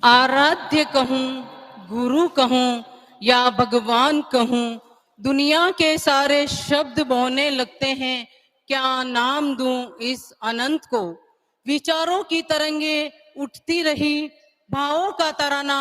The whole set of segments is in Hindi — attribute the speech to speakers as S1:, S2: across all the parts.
S1: आराध्य कहूँ, गुरु कहूँ या भगवान कहूँ, दुनिया के सारे शब्द बोने लगते हैं। क्या नाम दूं इस अनंत को। विचारों की तरंगे उठती रही, भावों का तराना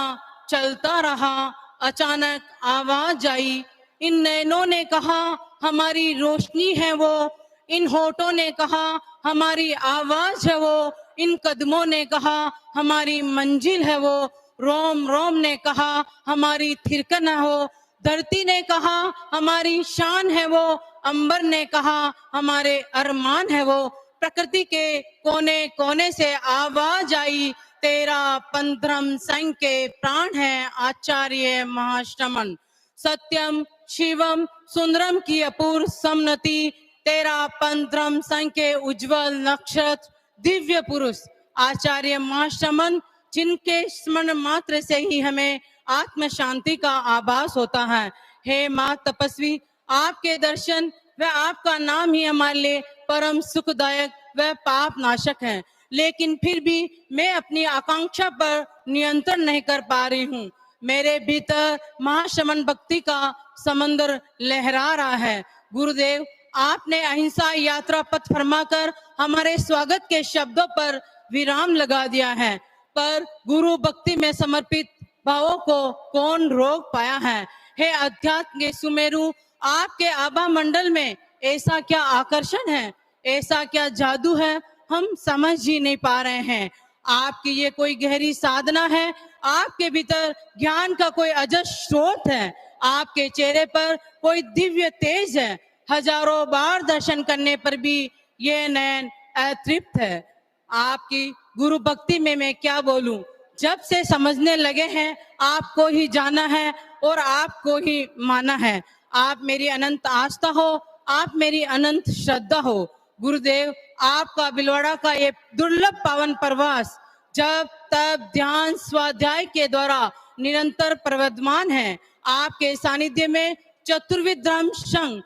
S1: चलता रहा। अचानक आवाज आई, इन नैनों ने कहा हमारी रोशनी है वो, इन होठों ने कहा हमारी आवाज है वो, इन कदमों ने कहा हमारी मंजिल है वो, रोम रोम ने कहा हमारी थिरकन है वो, धरती ने कहा हमारी शान है वो, अंबर ने कहा हमारे अरमान है वो। प्रकृति के कोने कोने से आवाज आई, तेरा पंथरम संघ के प्राण है आचार्य महाश्रमण। सत्यम शिवम सुंदरम की अपूर्व समनति, तेरा पंथरम संघ के उज्जवल नक्षत्र दिव्य पुरुष आचार्य महाश्रमण, जिनके स्मरण मात्र से ही हमें आत्म शांति का आभास होता है। हे माँ तपस्वी, आपके दर्शन व आपका नाम ही हमारे लिए परम सुखदायक व पाप नाशक है। लेकिन फिर भी मैं अपनी आकांक्षा पर नियंत्रण नहीं कर पा रही हूँ। मेरे भीतर महाश्रमण भक्ति का समंदर लहरा रहा है। गुरुदेव, आपने अहिंसा यात्रा पथ फरमाकर हमारे स्वागत के शब्दों पर विराम लगा दिया है, पर गुरु भक्ति में समर्पित भावों को कौन रोक पाया है। हे अध्यात्म के सुमेरु, आपके आभा मंडल में ऐसा क्या आकर्षण है, ऐसा क्या जादू है, हम समझ ही नहीं पा रहे हैं। आपकी ये कोई गहरी साधना है, आपके भीतर ज्ञान का कोई अजस्र स्रोत है, आपके चेहरे पर कोई दिव्य तेज है। हजारों बार दर्शन करने पर भी ये नयन अतृप्त है। आपकी गुरु भक्ति में मैं क्या बोलूं। जब से समझने लगे हैं आपको ही जाना है और आपको ही माना है। आप मेरी अनंत आस्था हो, आप मेरी अनंत श्रद्धा हो। गुरुदेव, आपका बिलवाड़ा का ये दुर्लभ पावन प्रवास जब तब ध्यान स्वाध्याय के द्वारा निरंतर प्रवर्धमान है। आपके सानिध्य में चतुर्विध धर्म संघ,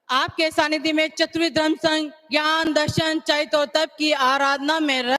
S1: आपके सानिध्य में चतुर्विध धर्म संघ ज्ञान दर्शन चैत और तप की आराधना में रह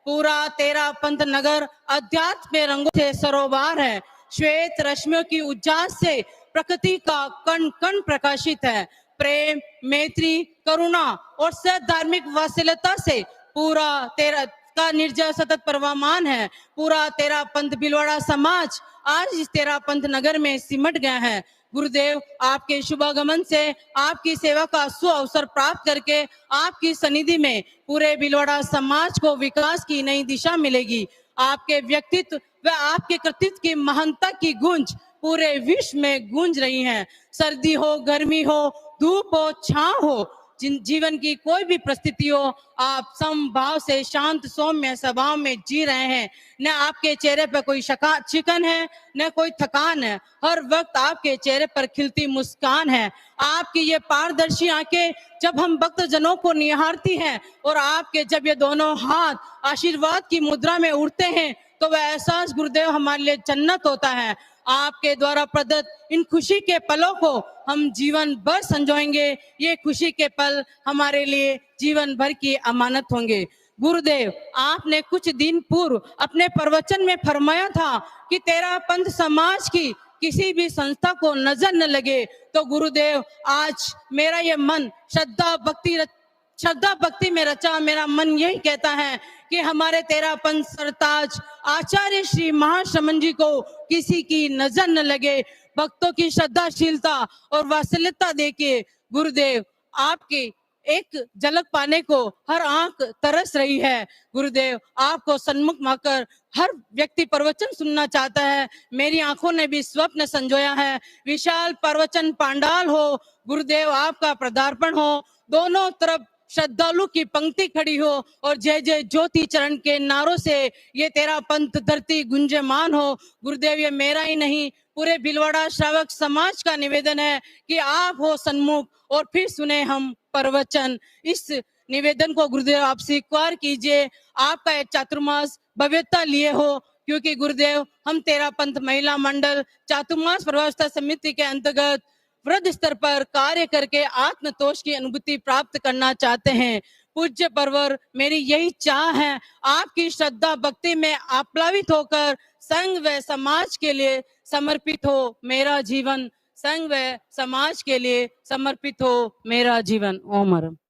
S1: पूरा तेरा पंथ नगर अध्यात्म में रंगों से सरोवर है। श्वेत रश्मियों की उज्जास से प्रकृति का कण कण प्रकाशित है। प्रेम, मैत्री, करुणा और धार्मिक वात्सल्यता से पूरा तेरा का निर्जर सतत प्रवाहमान है। पूरा तेरा पंथ भिलवाड़ा समाज आज इस तेरा पंथ नगर में सिमट गया है। गुरुदेव, आपके शुभागमन से आपकी सेवा का सु अवसर प्राप्त करके आपकी सनिधि में पूरे भिलवाड़ा समाज को विकास की नई दिशा मिलेगी। आपके व्यक्तित्व व आपके कृतित्व की महानता की गूंज पूरे विश्व में गूंज रही है। सर्दी हो, गर्मी हो, धूप हो, छांव हो, जीवन की कोई भी परिस्थिति हो, आप समभाव से शांत सौम्य स्वभाव में जी रहे हैं। न आपके चेहरे पर कोई चिकन है, न कोई थकान है। हर वक्त आपके चेहरे पर खिलती मुस्कान है। आपकी ये पारदर्शी आंखें जब हम भक्त जनों को निहारती हैं और आपके जब ये दोनों हाथ आशीर्वाद की मुद्रा में उठते हैं, तो वह एहसास गुरुदेव हमारे लिए जन्नत होता है। आपके द्वारा प्रदत्त इन खुशी के पलों को हम जीवन भर संजोएंगे। ये खुशी के पल हमारे लिए जीवन भर की अमानत होंगे। गुरुदेव, आपने कुछ दिन पूर्व अपने प्रवचन में फरमाया था कि तेरा पंथ समाज की किसी भी संस्था को नजर न लगे। तो गुरुदेव, आज मेरा ये मन श्रद्धा भक्ति में रचा मेरा मन यही कहता है कि हमारे तेरा पंथ सरताज आचार्य श्री महाश्रमण जी को किसी की नजर न लगे। भक्तों की श्रद्धाशीलता और वात्सल्यता देके गुरुदेव, आपकी एक झलक पाने को हर आंख तरस रही है। गुरुदेव, आपको सन्मुख माकर हर व्यक्ति प्रवचन सुनना चाहता है। मेरी आंखों ने भी स्वप्न संजोया है। विशाल प्रवचन पांडाल हो, गुरुदेव आपका पदार्पण हो, दोनों तरफ श्रद्धालु की पंक्ति खड़ी हो और जय जय ज्योति चरण के नारों से ये तेरा पंथ धरती गुंजमान हो। गुरुदेव, ये मेरा ही नहीं पूरे भिलवाड़ा श्रावक समाज का निवेदन है कि आप हो सन्मुख और फिर सुने हम प्रवचन। इस निवेदन को गुरुदेव आप स्वीकार कीजिए। आपका एक चातुर्मास भव्यता लिए हो, क्योंकि गुरुदेव हम तेरा पंथ महिला मंडल चातुर्मास प्रवस्था समिति के अंतर्गत वृद्ध स्तर पर कार्य करके आत्मतोष की अनुभूति प्राप्त करना चाहते हैं। पूज्य परवर, मेरी यही चाह है, आपकी श्रद्धा भक्ति में आप्लावित होकर संघ व समाज के लिए समर्पित हो मेरा जीवन, संघ व समाज के लिए समर्पित हो मेरा जीवन। ओम हर।